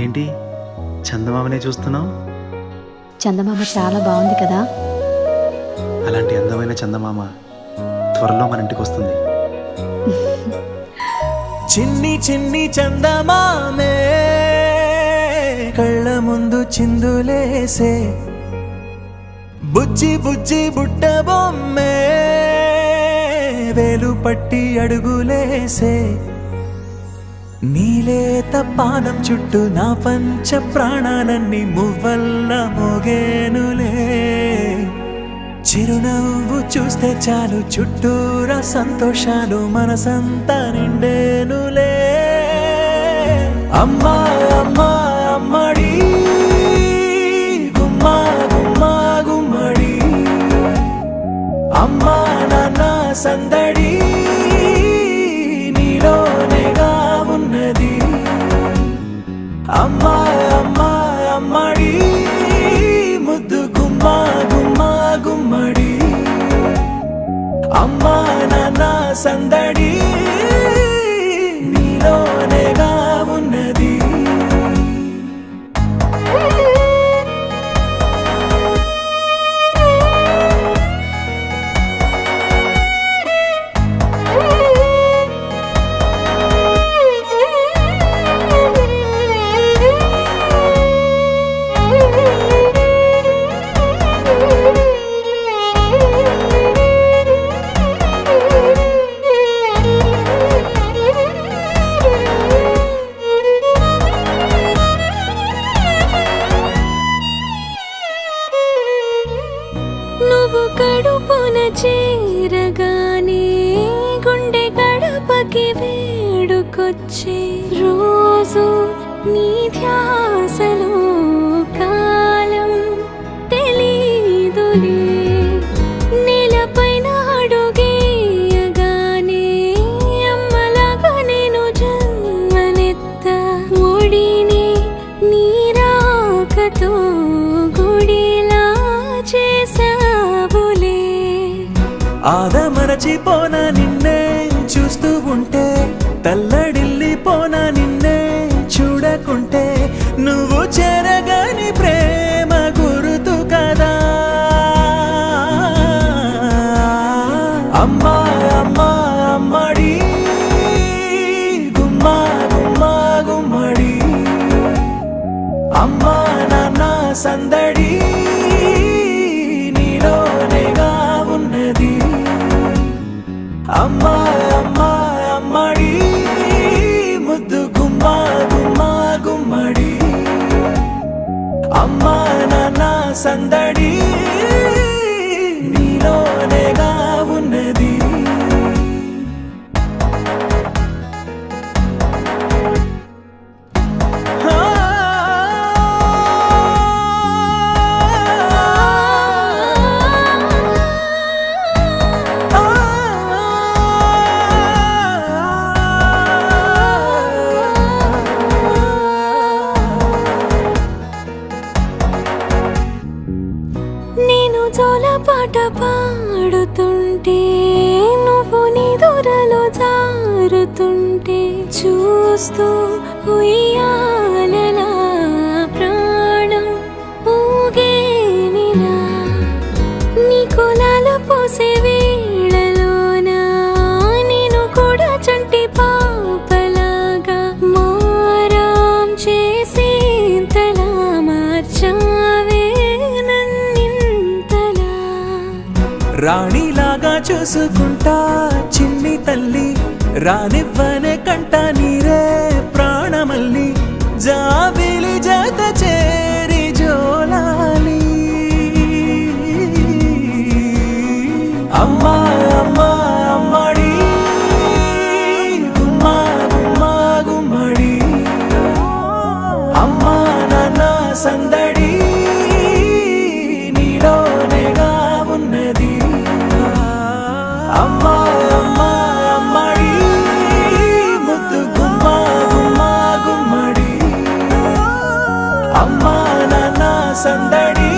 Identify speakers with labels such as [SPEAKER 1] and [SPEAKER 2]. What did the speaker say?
[SPEAKER 1] ఏంటి చందమామనే చూస్తున్నావు?
[SPEAKER 2] చందమామ చాలా బాగుంది కదా.
[SPEAKER 1] అలాంటి అందమైన చందమామ త్వరలో మన ఇంటికి వస్తుంది.
[SPEAKER 3] చిన్ని చిన్ని చందమామే కళ్ళ ముందు చిందులేసే, బుజ్జి బుజ్జి బుట్ట బొమ్మే వేలు పట్టి అడుగులేసే, నీలేత పానం చుట్టూ నా పంచ ప్రాణాలన్నీ మువ్వల్ల మోగేనులే. చిరునవ్వు చూస్తే చాలు చుట్టూరా సంతోషాలు మనసంతా నిండేనులే. అమ్మా అమ్మా అమ్మడి గుమ్మా గుమ్మా గుమ్మడి, అమ్మా నాన్న సందడి నీలోనేగా ఉన్నది. అమ్మా అమ్మా అమ్మడి ముద్దు గుమ్మా గుమ్మా గుమ్మడి, అమ్మా నాన్న సందడి నీలోనేగా ఉన్నది.
[SPEAKER 4] నువ్వు కడుపున చేరగానే గుండె గడపకి వేడుకొచ్చే రోజు నీ ధ్యాసలో కాలం తెలీదులే. నేలపైన అడుగేయగానే అమ్మలాగా నేను జన్మనెత్త, ఒడిని నీ రాకతో గుడిలా చేసావులే.
[SPEAKER 3] ఆదమరచిపోనా నిన్నే చూస్తూ ఉంటే, తల్లడిల్లిపోనా నిన్నే చూడకుంటే, నువ్వు చెరగని ప్రేమ గురుతు కదా. అమ్మా అమ్మా అమ్మడి గుమ్మా గుమ్మా గుమ్మడి, అమ్మా నాన్న సందడి నీలోనేగా ఉన్నది. అమ్మా అమ్మా అమ్మడి ముద్దు గుమ్మా గుమ్మా గుమ్మడి, అమ్మా నాన్న సందడి నీలోనేగా ఉన్నది.
[SPEAKER 4] నేను జోలపాట పాడుతుంటే, నువ్వు నిదురలో జారుతుంటే, చూస్తూ ఉయ్యాలలా ప్రాణం ఊగేనిలా. నీ కులాల పోసే వేళలోన నేను కూడా చంటి పాపలాగా మారాం చేసేంతలా మార్చావే నన్నింతలా.
[SPEAKER 3] రాణిలాగా చూసుకుంటా చిన్ని తల్లి, రానివ్వనే కంట నీరే ప్రాణమల్లి, జాబిలి జత చేరి జోలాలి. అమ్మా అమ్మా అమ్మడి గుమ్మా గుమ్మా గుమ్మడి, అమ్మా నాన్న సందడి నీలోనేగా ఉన్నది. అమ్మా అమ్మా అమ్మడి ముద్దు గుమ్మా గుమ్మా గుమ్మడి, అమ్మా నాన్న సందడి